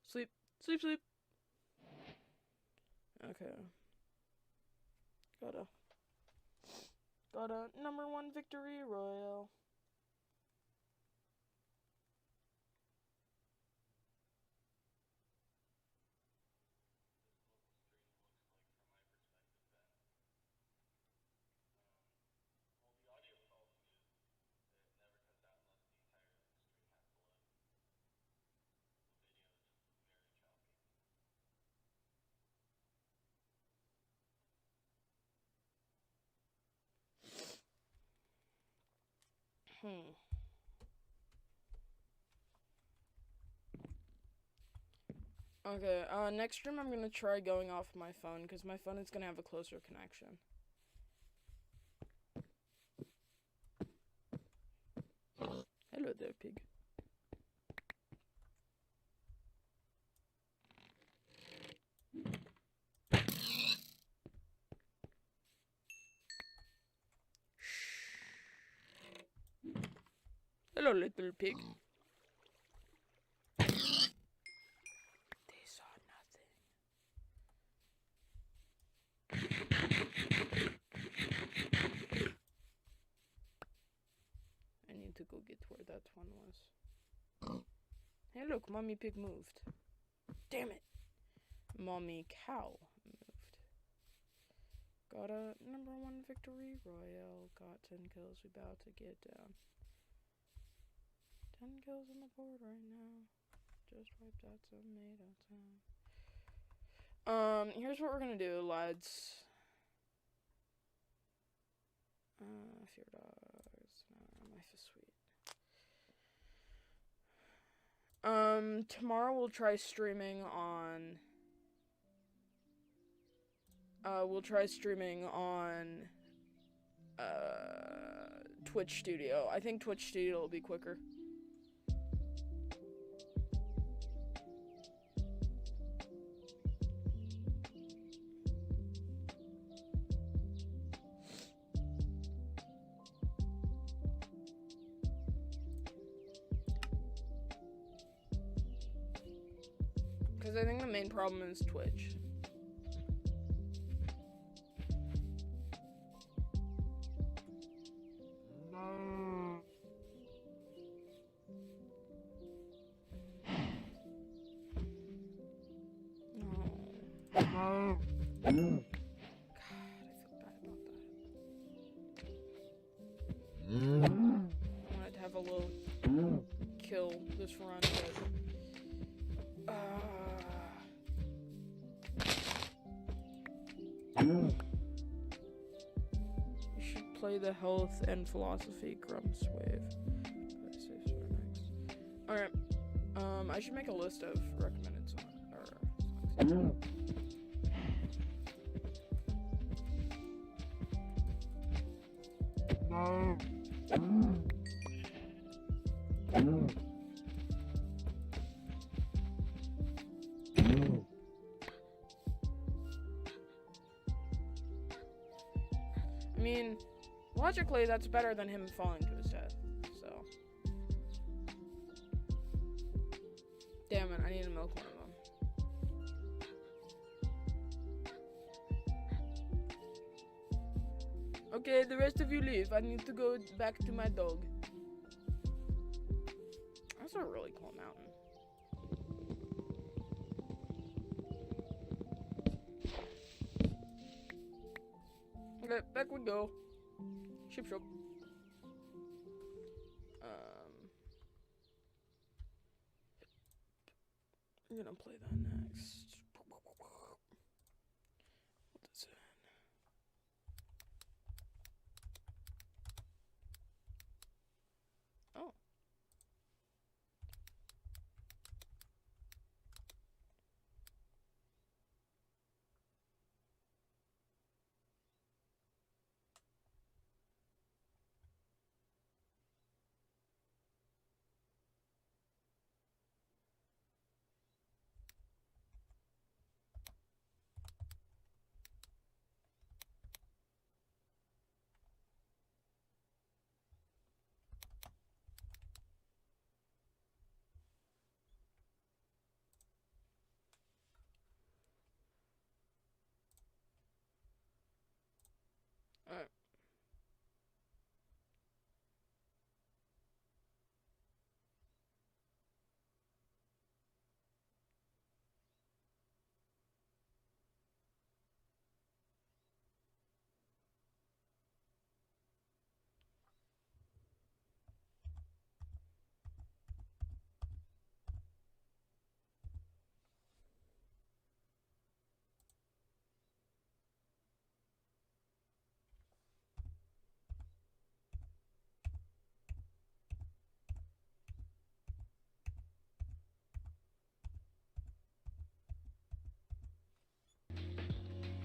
Sleep. Sleep, sleep. Okay. Got a #1 victory royale. Okay, next stream I'm gonna try going off my phone, because my phone is gonna have a closer connection. Hello there, pig. Hello, little pig. They saw nothing. I need to go get where that one was. Hey, look, mommy pig moved. Damn it. Mommy cow moved. Got a #1 victory royale. Got 10 kills. We about to get down. 10 kills on the board right now. Just wiped out Tomato Town. Here's what we're gonna do, lads. Fear dogs. No, life is sweet. Tomorrow we'll try streaming on. Twitch Studio. I think Twitch Studio will be quicker. Because I think the main problem is Twitch. This run, but you should play the health and philosophy Grumps wave. Alright, I should make a list of recommended songs. I mean, logically, that's better than him falling to his death, so. Damn it, I need to milk one of them. Okay, the rest of you leave. I need to go back to my dog. That's a really cool mountain. Okay, back we go. Ship shop. I'm gonna play that next. What is it? Oh. Alright.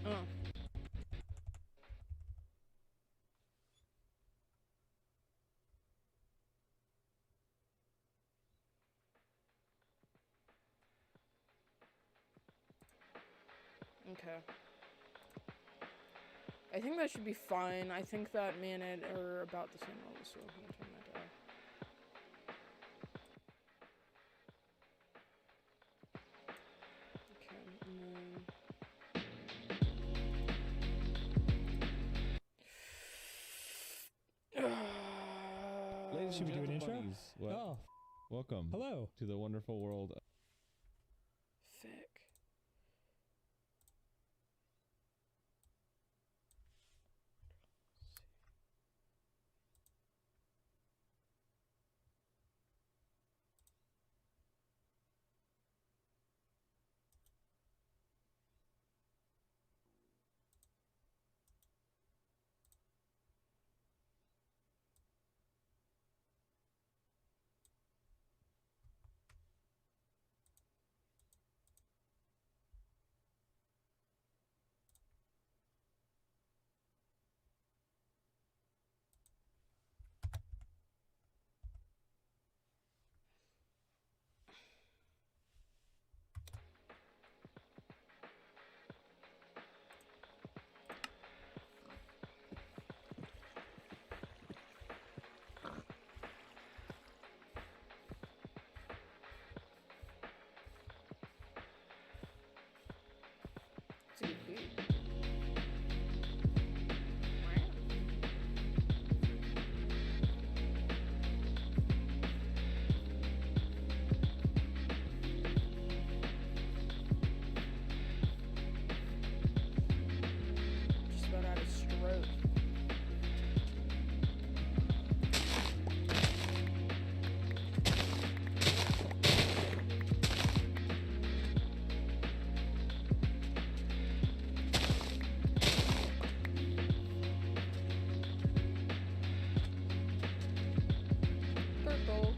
Oh. Okay. I think that should be fine. I think that me and it are about the same level, so I'm gonna turn that down. Okay, and then... Ladies Should we do an intro? bunnies, Oh, welcome hello. to the wonderful world. Thick. It's a good beat. Just about out of stroke. Purple.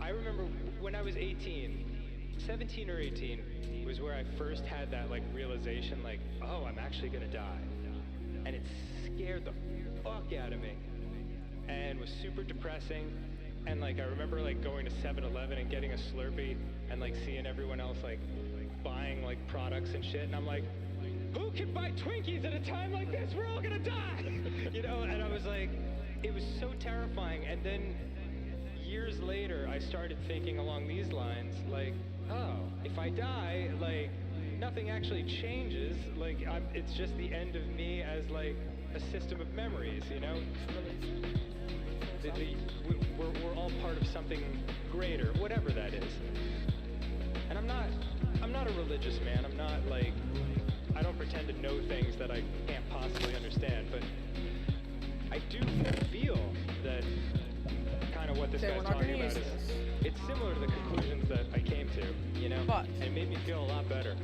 I remember when I was 17 or 18 was where I first had that like realization like, oh, I'm actually gonna die. And it scared the fuck out of me and was super depressing. And like I remember like going to 7-Eleven and getting a Slurpee and like seeing everyone else like buying like products and shit, and I'm like, who can buy Twinkies at a time like this? We're all gonna die. You know, and I was like, it was so terrifying. And then years later, I started thinking along these lines, like, oh, if I die, like, nothing actually changes. Like, it's just the end of me as, like, a system of memories, you know? We're all part of something greater, whatever that is. And I'm not a religious man. I'm not, like, I don't pretend to know things that I can't possibly understand, but I do feel that kind of what this guy's talking about is, it's similar to the conclusions that I came to, you know? But it made me feel a lot better.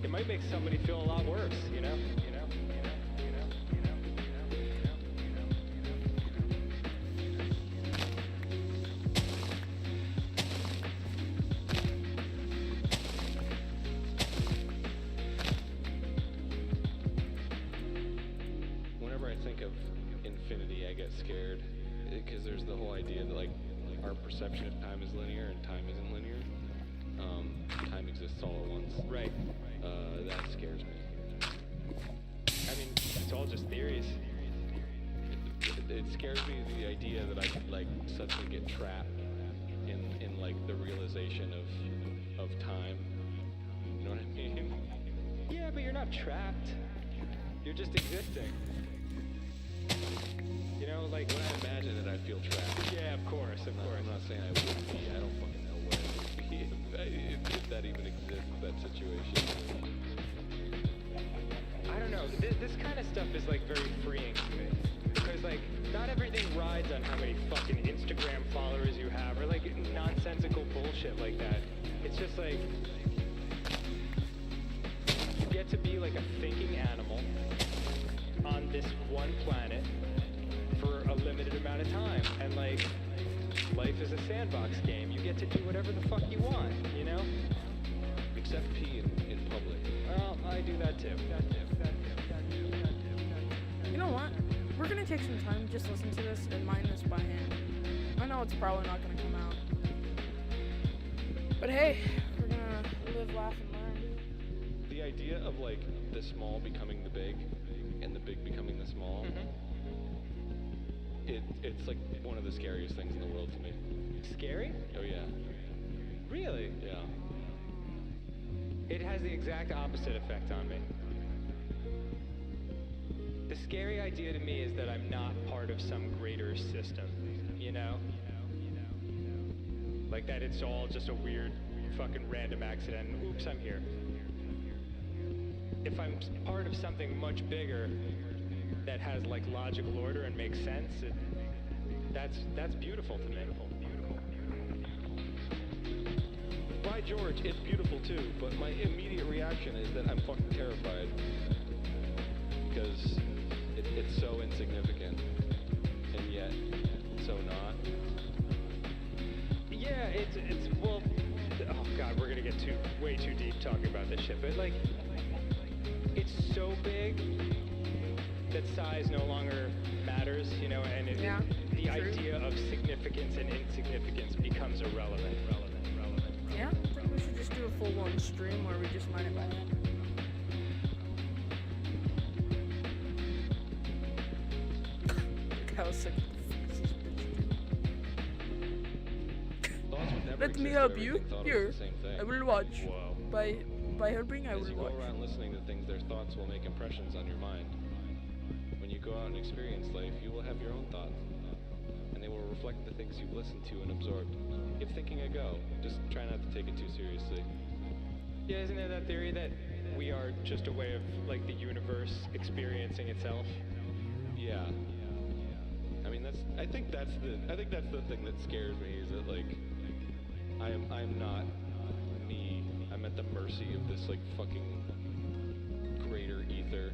It might make somebody feel a lot worse, you know? Whenever I think of infinity, I get scared because there's the whole idea that like our perception of time is linear and time isn't linear. Time exists all at once. Right. That scares me. I mean, it's all just theories. It scares me the idea that I could like suddenly get trapped in like the realization of time. You know what I mean? Yeah, but you're not trapped. You're just existing. You know, like When I imagine it, I feel trapped. yeah, of course. I'm not saying I would be. I don't fucking know where I would be if that even exists, that situation. I don't know. This kind of stuff is like very freeing to me because like not everything rides on how many fucking Instagram followers you have or like nonsensical bullshit like that. It's just like you get to be like a thinking animal on this one planet for a limited amount of time, and like life is a sandbox game. You get to do whatever the fuck you want, you know? Except pee in public. Well, I do that too. You know what? We're gonna take some time, just listen to this and mind this by hand. I know it's probably not gonna come out. But hey, we're gonna live, laugh, and learn. The idea of like the small becoming the big and the big becoming the small, it's like one of the scariest things in the world to me. Scary? Oh yeah. Really? Yeah. It has the exact opposite effect on me. The scary idea to me is that I'm not part of some greater system, you know? Like that it's all just a weird fucking random accident. Oops, I'm here. If I'm part of something much bigger that has like logical order and makes sense, that's beautiful to me. By George, it's beautiful too, but my immediate reaction is that I'm fucking terrified. Because it's so insignificant, and yet so not. Yeah, it's well, oh god, we're gonna get way too deep talking about this shit, but like, it's so big that size no longer matters, you know, and the idea of significance and insignificance becomes irrelevant. Yeah, I think we should just do a full-on stream where we just mind it by hand. Look how sick this bitch. Thoughts would never Let me exist help if you. everything thought it Here, was the same thing. I will watch. Whoa. By helping, I As will you go watch. around listening to things, their thoughts will make impressions on your mind. When you go out and experience life, you will have your own thoughts, and they will reflect the things you've listened to and absorbed. Give thinking a go. Just try not to take it too seriously. Yeah, isn't there that theory that we are just a way of like the universe experiencing itself? Yeah. I mean, I think that's the thing that scares me, is that like I'm not me. I'm at the mercy of this like fucking greater ether.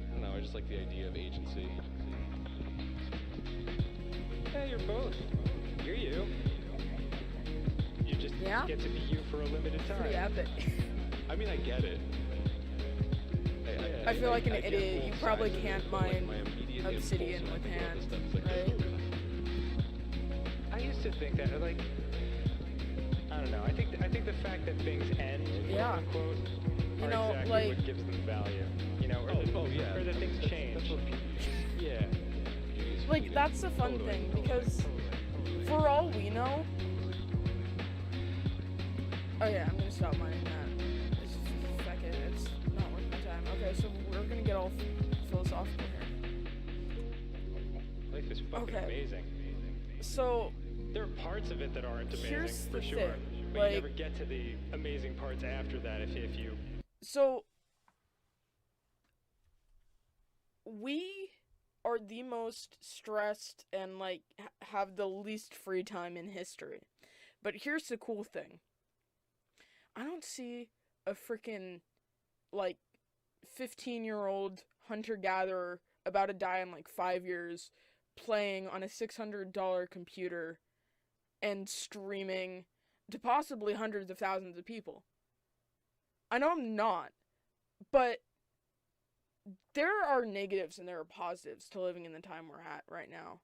I don't know, I just like the idea of agency. Yeah, you're both. You're you. You just Yeah? get to be you for a limited time. Pretty epic. I mean, I get it. I feel like an I get idiot. both You probably sides of can't it, but, like, mine my immediate obsidian impulse with when I think about hand, this stuff is like, right? I used to think that, like, I don't know. I think the fact that things end, Yeah. quote unquote, You are know, exactly like- what gives them value. You know, or or that things change. That's what beauty is. Yeah. Beauty is Like, fleeting. that's the fun Totally. thing, because for all we know... Oh yeah, I'm gonna stop mining that. It's, fuck it, it's not worth my time. Okay, so we're gonna get all philosophical here. Life is fucking Okay. amazing. So, There are parts of it that aren't amazing, Here's for the sure. thing, But like- you never get to the amazing parts after that if you... So, we are the most stressed and, like, have the least free time in history. But here's the cool thing. I don't see a freaking, like, 15-year-old hunter-gatherer about to die in, like, 5 years playing on a $600 computer and streaming to possibly hundreds of thousands of people. I know I'm not, but there are negatives and there are positives to living in the time we're at right now.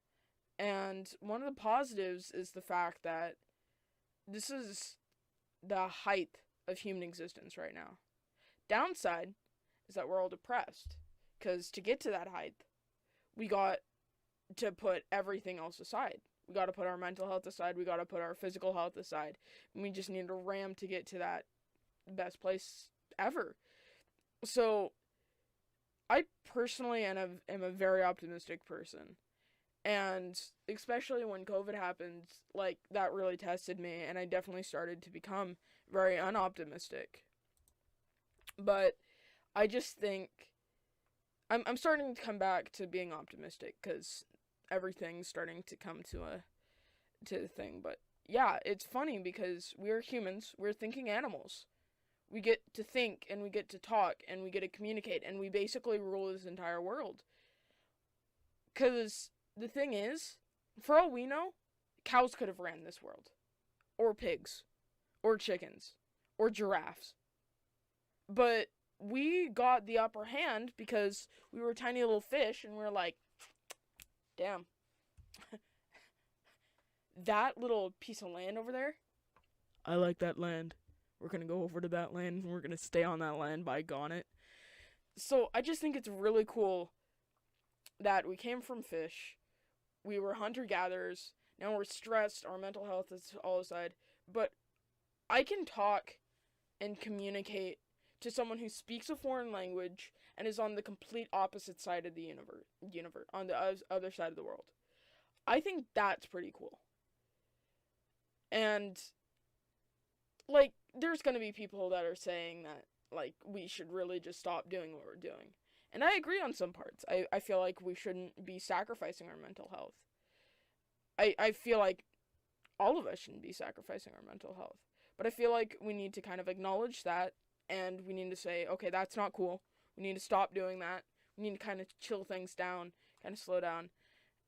And one of the positives is the fact that this is the height of human existence right now. Downside is that we're all depressed, because to get to that height, we got to put everything else aside. We got to put our mental health aside. We got to put our physical health aside. And we just need to ram to get to that best place ever. So, I personally am a very optimistic person. And especially when COVID happened, like, that really tested me, and I definitely started to become very unoptimistic. But I just think I'm starting to come back to being optimistic, because everything's starting to come to the thing. But yeah, it's funny because we're humans, we're thinking animals. We get to think, and we get to talk, and we get to communicate, and we basically rule this entire world. Because the thing is, for all we know, cows could have ran this world. Or pigs. Or chickens. Or giraffes. But we got the upper hand because we were tiny little fish, and we were like, damn. That little piece of land over there, I like that land. We're gonna go over to that land, and we're gonna stay on that land, by gone it. So I just think it's really cool that we came from fish. We were hunter-gatherers. Now we're stressed. Our mental health is all aside. But I can talk and communicate to someone who speaks a foreign language and is on the complete opposite side of the universe, on the other side of the world. I think that's pretty cool. And, like, there's gonna be people that are saying that, like, we should really just stop doing what we're doing. And I agree on some parts. I feel like we shouldn't be sacrificing our mental health. I feel like all of us shouldn't be sacrificing our mental health. But I feel like we need to kind of acknowledge that, and we need to say, okay, that's not cool. We need to stop doing that. We need to kind of chill things down, kind of slow down,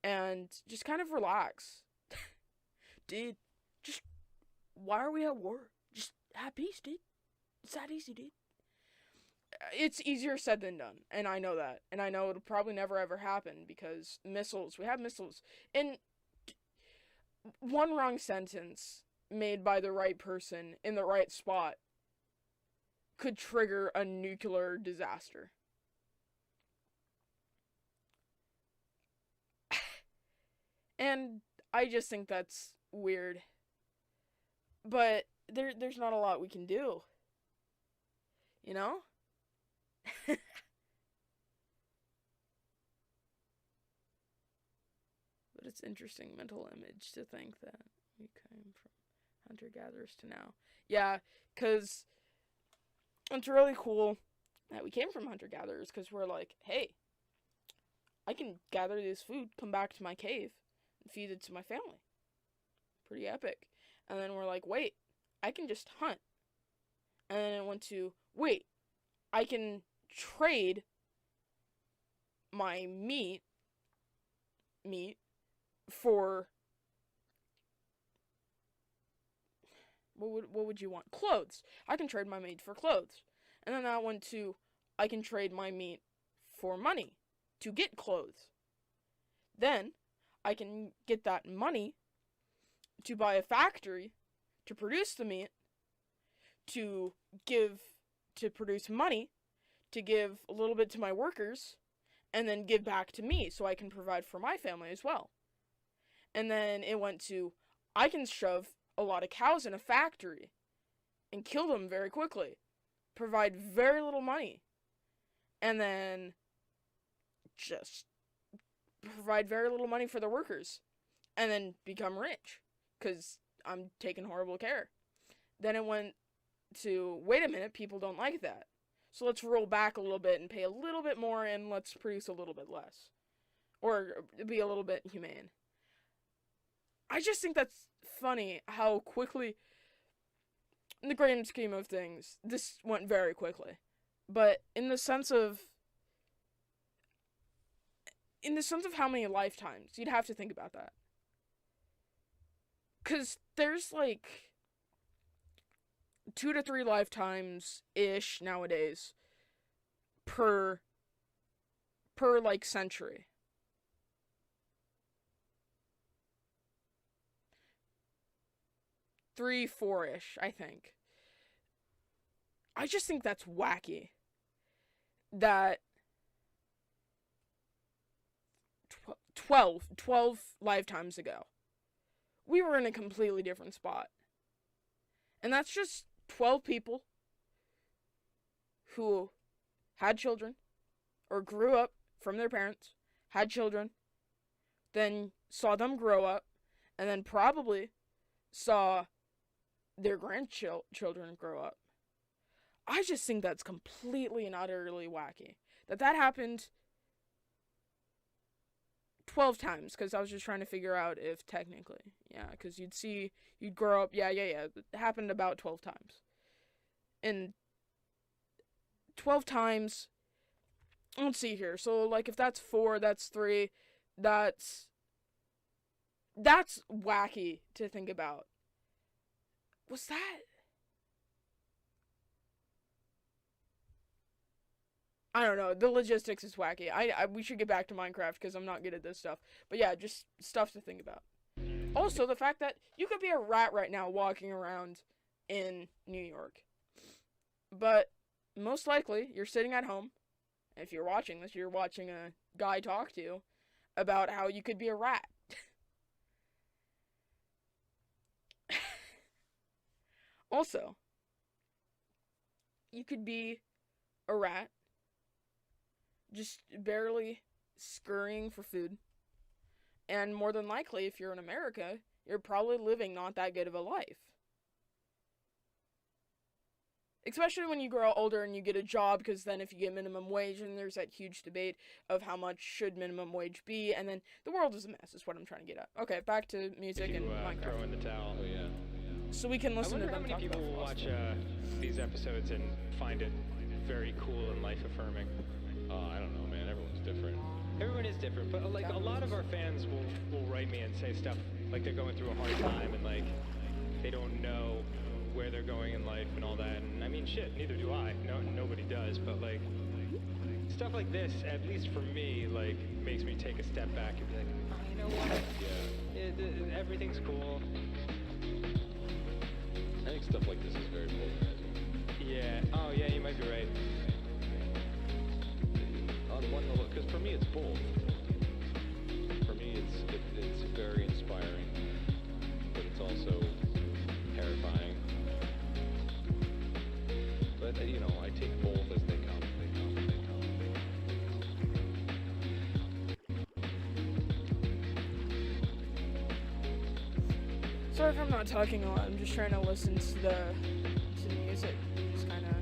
and just kind of relax. Dude, just, why are we at war? Just have peace, dude. It's that easy, dude. It's easier said than done, and I know that. And I know it'll probably never ever happen, because missiles, we have missiles. And one wrong sentence made by the right person in the right spot could trigger a nuclear disaster. And I just think that's weird. But there's not a lot we can do. You know? But it's interesting mental image to think that we came from hunter-gatherers to now. Yeah, because it's really cool that we came from hunter-gatherers, because we're like, hey, I can gather this food, come back to my cave, and feed it to my family. Pretty epic. And then we're like, wait, I can just hunt. And then it went to, wait, I can trade my meat for, what would you want? Clothes. I can trade my meat for clothes. And then that went to, I can trade my meat for money to get clothes. Then I can get that money to buy a factory to produce the meat, to produce money, to give a little bit to my workers, and then give back to me so I can provide for my family as well. And then it went to, I can shove a lot of cows in a factory and kill them very quickly, provide very little money, and then just provide very little money for the workers, and then become rich, because I'm taking horrible care. Then it went to, wait a minute, people don't like that. So let's roll back a little bit and pay a little bit more, and let's produce a little bit less. Or be a little bit humane. I just think that's funny how quickly, in the grand scheme of things, this went very quickly. But in the sense of how many lifetimes, you'd have to think about that. 'Cause there's like 2 to 3 lifetimes-ish nowadays per like century. 3, 4-ish, I think. I just think that's wacky. That 12 lifetimes ago, we were in a completely different spot. And that's just 12 people who had children, or grew up from their parents, had children, then saw them grow up, and then probably saw their grandchildren grow up. I just think that's completely and utterly wacky. That happened 12 times, because I was just trying to figure out if technically, yeah, because you'd grow up, yeah, it happened about 12 times. And 12 times, let's see here, so, like, if that's 4, that's 3, that's wacky to think about. Was that? I don't know. The logistics is wacky. We should get back to Minecraft because I'm not good at this stuff. But yeah, just stuff to think about. Also, the fact that you could be a rat right now walking around in New York. But most likely, you're sitting at home. If you're watching this, you're watching a guy talk to you about how you could be a rat. Also, you could be a rat, just barely scurrying for food. And more than likely, if you're in America, you're probably living not that good of a life. Especially when you grow older and you get a job, because then if you get minimum wage, and there's that huge debate of how much should minimum wage be, and then the world is a mess, is what I'm trying to get at. Okay, back to music and Minecraft. Throw in the towel. Oh yeah. So we can listen to them. I wonder how many people will watch these episodes and find it very cool and life affirming. I don't know, man. Everyone's different. Everyone is different, but like a lot of our fans will write me and say stuff like they're going through a hard time and like they don't know where they're going in life and all that. And I mean, shit, neither do I. No, nobody does. But like stuff like this, at least for me, like makes me take a step back and be like, oh, you know what? Yeah, everything's cool. I think stuff like this is very polarizing. Yeah. Oh, yeah. You might be right. On one level, because for me it's both. For me it's very inspiring, but it's also terrifying. But you know, I take both as they come. Sorry if I'm not talking a lot. I'm just trying to listen to the music. Just kind of.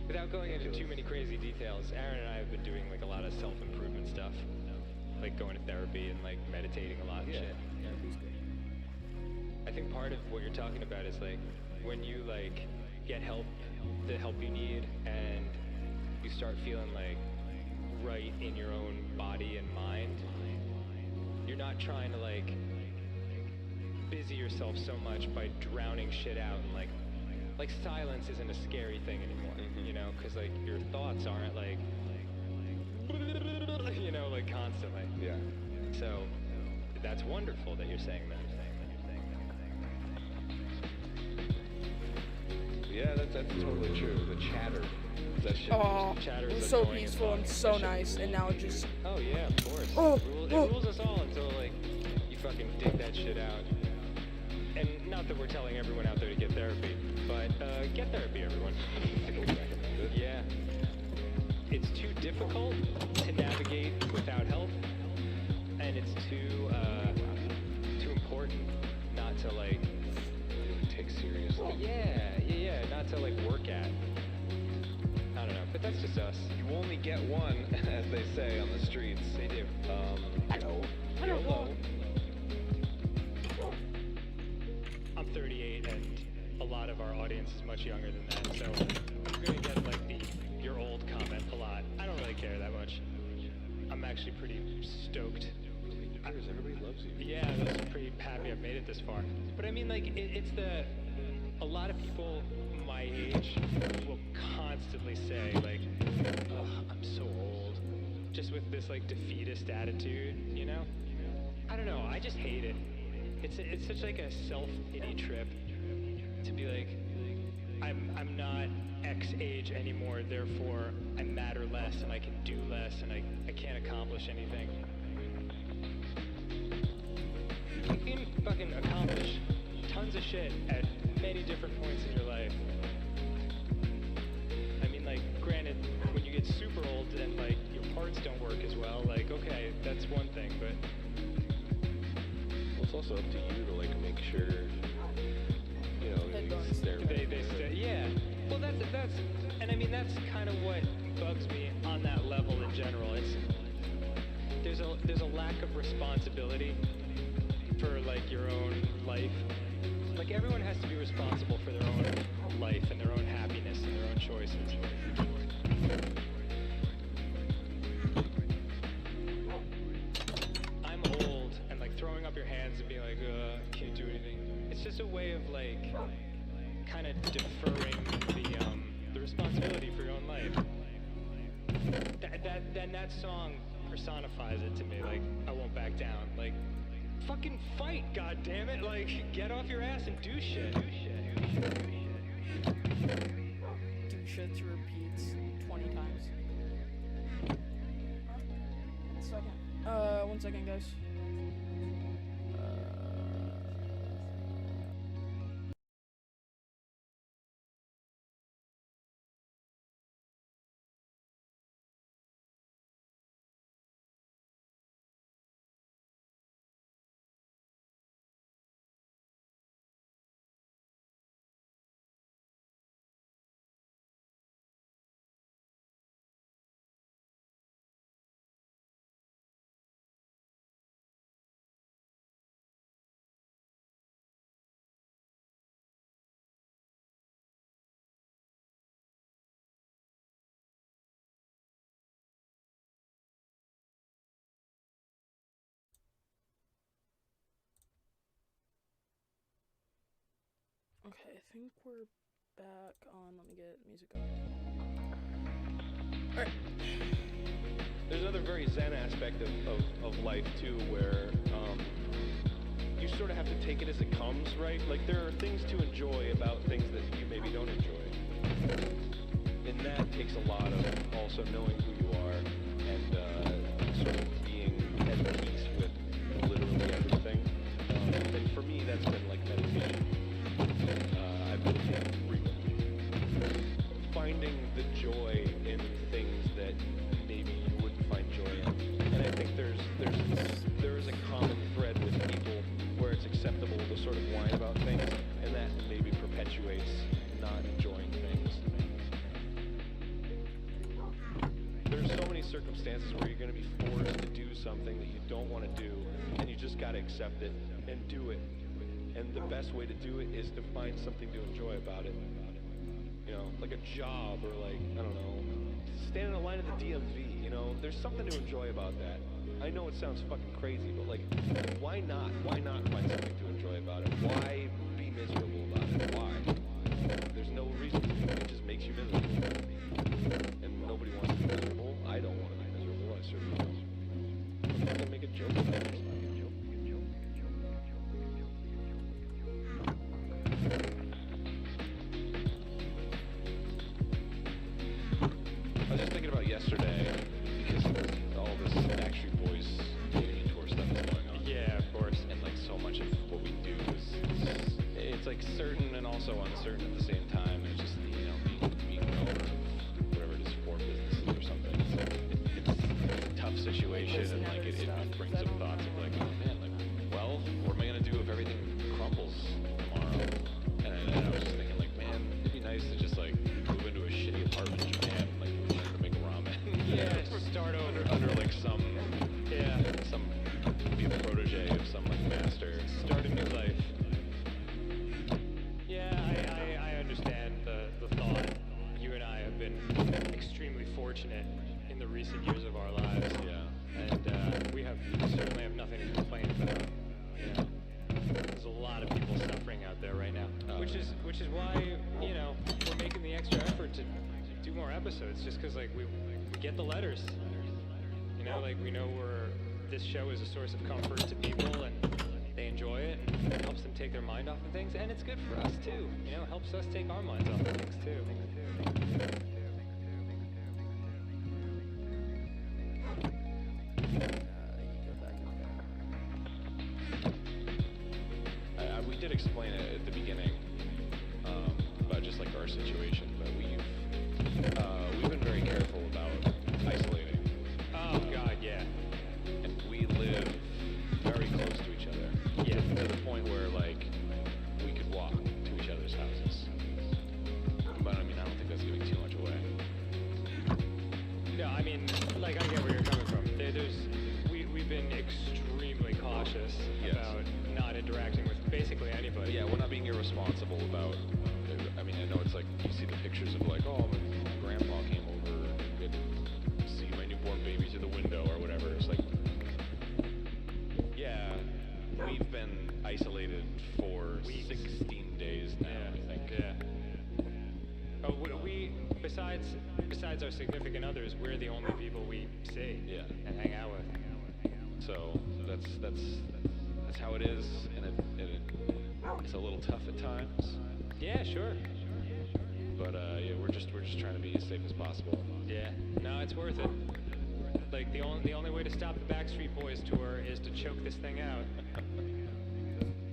Without going into too many crazy details, Aaron and I have been doing like a lot of self-improvement stuff, like going to therapy and like meditating a lot and shit. I think part of what you're talking about is like when you like get help, the help you need, and you start feeling like right in your own body and mind. You're not trying to like busy yourself so much by drowning shit out and like silence isn't a scary thing anymore, you know, because like your thoughts aren't like you know, like constantly. Yeah. So that's wonderful that you're saying that. Yeah, that's totally true. The chatter. That shit. Oh, Chatter it is was so annoying as peaceful fuck. and so That shit nice, and now it just. Oh yeah, of course. Oh, it rules us all until like you fucking dig that shit out. And not that we're telling everyone out there to get therapy, but get therapy, everyone. Yeah. It's too difficult to navigate without help, and it's too important not to like take seriously. Yeah, not to like work at. I don't know, but that's just us. You only get one, as they say on the streets. They do. Hello. I'm 38, and a lot of our audience is much younger than that, so I'm gonna get like your old comment a lot. I don't really care that much. I'm actually pretty stoked. Everybody loves you. Yeah, I'm pretty happy I've made it this far. But I mean, like, a lot of people my age will constantly say, like, oh, I'm so old. Just with this, like, defeatist attitude, you know? I don't know, I just hate it. It's such, like, a self-pity trip to be like, I'm not X age anymore, therefore I matter less and I can do less and I can't accomplish anything. You can fucking accomplish tons of shit at many different points in your life. I mean, like, granted, when you get super old and, like, your parts don't work as well, like, okay, that's one thing, but... Well, it's also up to you to, like, make sure, you know, yeah. Well, that's, and I mean, that's kind of what bugs me on that level in general. There's a lack of responsibility for, like, your own life. Like, everyone has to be responsible for their own life and their own happiness and their own choices. I'm old, and, like, throwing up your hands and being like, can't do anything. It's just a way of, like, kind of deferring the responsibility for your own life. That song personifies it to me. Like, I won't back down. Like, fucking fight, goddammit! Like, get off your ass and do shit. Do shit to repeats 20 times. One second, guys. Okay, I think we're back on. Let me get music on. Alright. There's another very zen aspect of life, too, where you sort of have to take it as it comes, right? Like, there are things to enjoy about things that you maybe don't enjoy. And that takes a lot of also knowing who you are and sort of being at peace with literally everything. And for me, that's been like meditation. I've been finding the joy in things that maybe you wouldn't find joy in. And I think there is a common thread with people where it's acceptable to sort of whine about things, and that maybe perpetuates not enjoying things. There's so many circumstances where you're going to be forced to do something that you don't want to do, and you just got to accept it and do it. And the best way to do it is to find something to enjoy about it. You know, like a job or like, I don't know, stand in a line at the DMV, you know, there's something to enjoy about that. I know it sounds fucking crazy, but like, why not? Why not find something to enjoy about it? Why be miserable about it? Why? There's no reason to. It just makes you miserable. And nobody wants to be miserable. I don't want to be miserable. I certainly don't. I'm not gonna make a joke about it. I was just thinking about yesterday, because all this Backstreet Boys Canadian tour stuff is going on. Yeah, of course. And like so much of what we do is it's like certain and also uncertain at the same time. It's just, you know, being an owner of whatever it is, 4 businesses or something. It's a tough situation, and like it brings up thoughts of like, oh man, like, well, what am I gonna do if everything crumbles tomorrow? And I was just thinking like, man, it'd be nice to just like move into a shitty apartment in Japan, like learn to make ramen. Yeah, start over. Under like some be a protege of some like master. Start a new life. Yeah, I understand the thought. You and I have been extremely fortunate in the recent years of our lives. Yeah. And we certainly have nothing to complain about. You know, there's a lot of people suffering out there right now, which is why, you know, we're making the extra effort to do more episodes, just because like we get the letters. You know, like we know this show is a source of comfort to people and they enjoy it and it helps them take their mind off of things, and it's good for us too. You know, it helps us take our minds off of things too. We did explain it at the beginning about just like our situation, but we've been very careful about isolating. Oh God, yeah. And we live very close to each other. Yeah. To the point where like we could walk to each other's houses. But I mean, I don't think that's giving too much away. No, I mean, like I get where you're coming from. We've been extremely cautious Yes. about not interacting with basically anybody. Yeah, we're not being irresponsible about. I mean, I know it's like you see the pictures of like, oh, my grandpa came over and see my newborn baby through the window or whatever. It's like, yeah, we've been isolated for 16 days now, I think. Yeah. Oh, we besides our significant others, we're the only people we see. Yeah. And hang out with. So that's how it is, and it's a little tough at times. Yeah, sure. But yeah, we're just trying to be as safe as possible. Yeah. No, it's worth it. Like the only way to stop the Backstreet Boys tour is to choke this thing out.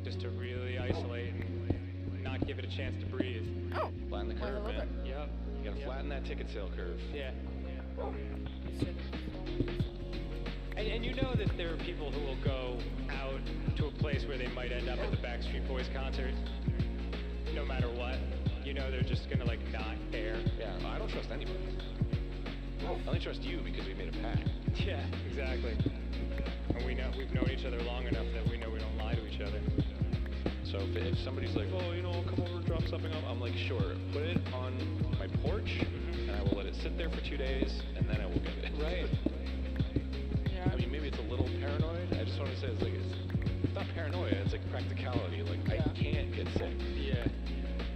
Just to really isolate and not give it a chance to breathe. Oh. Flatten the Well, I curve, love man. it. Yep. You gotta flatten that ticket sale curve. Yeah. You said it. And you know that there are people who will go out to a place where they might end up at the Backstreet Boys concert, no matter what. You know they're just gonna like not care. Yeah, I don't trust anybody. I only trust you because we made a pact. Yeah, exactly. And we've known each other long enough that we know we don't lie to each other. So if somebody's like, oh, you know, come over and drop something off, I'm like, sure, put it on my porch, and I will let it sit there for 2 days, and then I will get it. Right. Yeah. I mean, maybe it's a little paranoid. I just want to say it's not paranoia. It's like practicality. Like Yeah. I can't get sick, Yeah.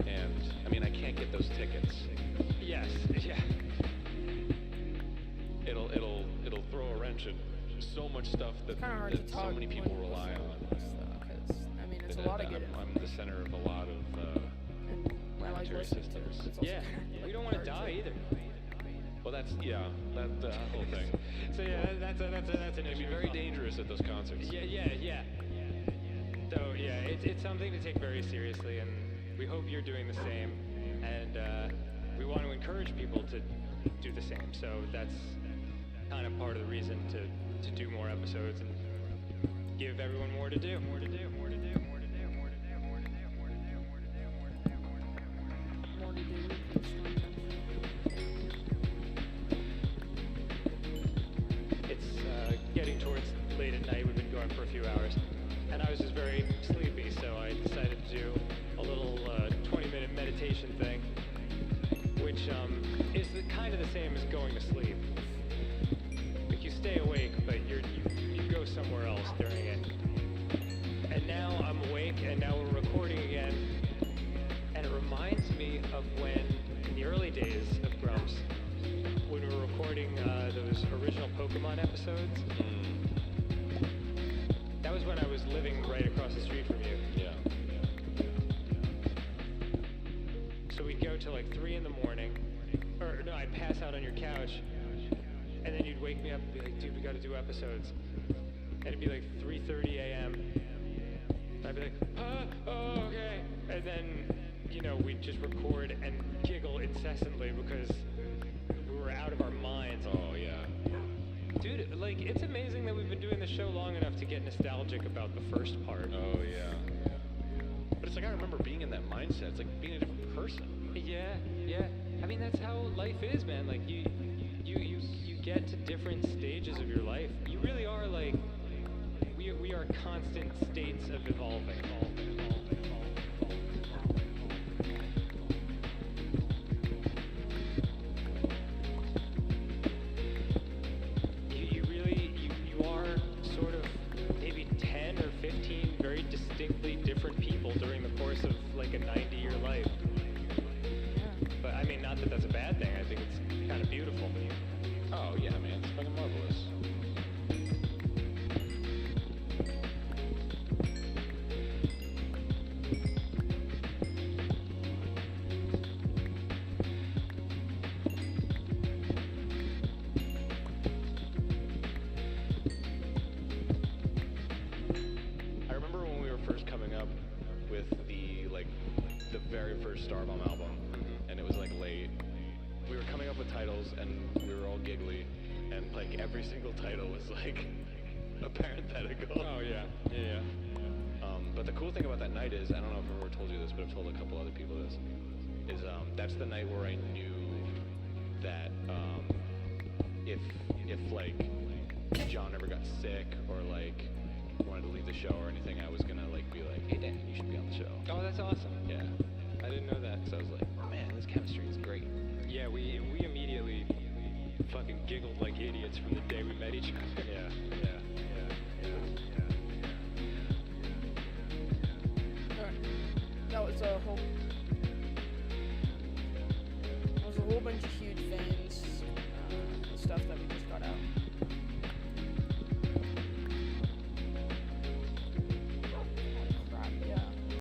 and I mean I can't get those tickets. Yes. Yeah. It'll throw a wrench in so much stuff that, Kinda hard that to so talk many people when you rely listen on. to this stuff, 'cause, I mean, it's a lot to get in. I'm the center of a lot of And I like planetary listening to it, systems. but it's also Yeah. kinda We don't want to hard die either. Well, that's that whole thing. So yeah, that's an It'd issue. be very dangerous at those concerts. Yeah. So yeah, it's something to take very seriously, and we hope you're doing the same. And we want to encourage people to do the same. So that's kind of part of the reason to do more episodes and give everyone more to do. more to do. It's getting towards late at night. We've been going for a few hours, and I was just very sleepy, so I decided to do a little 20-minute meditation thing, which is kind of the same as going to sleep. Like you stay awake, but you go somewhere else during it. And now I'm awake, and now we're recording again, and it reminds me of when, in the early days of Grumps, when we were recording those original Pokemon episodes. That was when I was living right across the street from you. Yeah. So we'd go till like 3 in the morning, or no, I'd pass out on your couch, and then you'd wake me up and be like, dude, we gotta do episodes. And it'd be like 3:30 a.m. I'd be like, oh, okay. And then, you know, we'd just record and giggle incessantly because we were out of our minds. Oh yeah. Dude, like, it's amazing that we've been doing the show long enough to get nostalgic about the first part. Oh yeah. But it's like I remember being in that mindset. It's like being a different person. Yeah. I mean, that's how life is, man. Like, you get to different stages of your life. You really are like, we are constant states of evolving. You are sort of maybe 10 or 15 very distinctly different people during the course of like a 90-year life. But I mean, not that that's a bad thing. I think it's kind of beautiful. Oh yeah, man, it's fucking marvelous. first coming up with the very first Starbomb album, and it was like late. We were coming up with titles, and we were all giggly, and like every single title was like a parenthetical. Oh yeah, yeah. But the cool thing about that night is, I don't know if I've ever told you this, but I've told a couple other people this, is that's the night where I knew that if like John ever got sick or like wanted to leave the show or anything, I was gonna like be like, hey Dan, you should be on the show. Oh, that's awesome. Yeah. I didn't know that. So I was like, oh man, this chemistry is great. Yeah, we immediately fucking giggled like idiots from the day we met each other. Yeah. Alright. That was a whole bunch of huge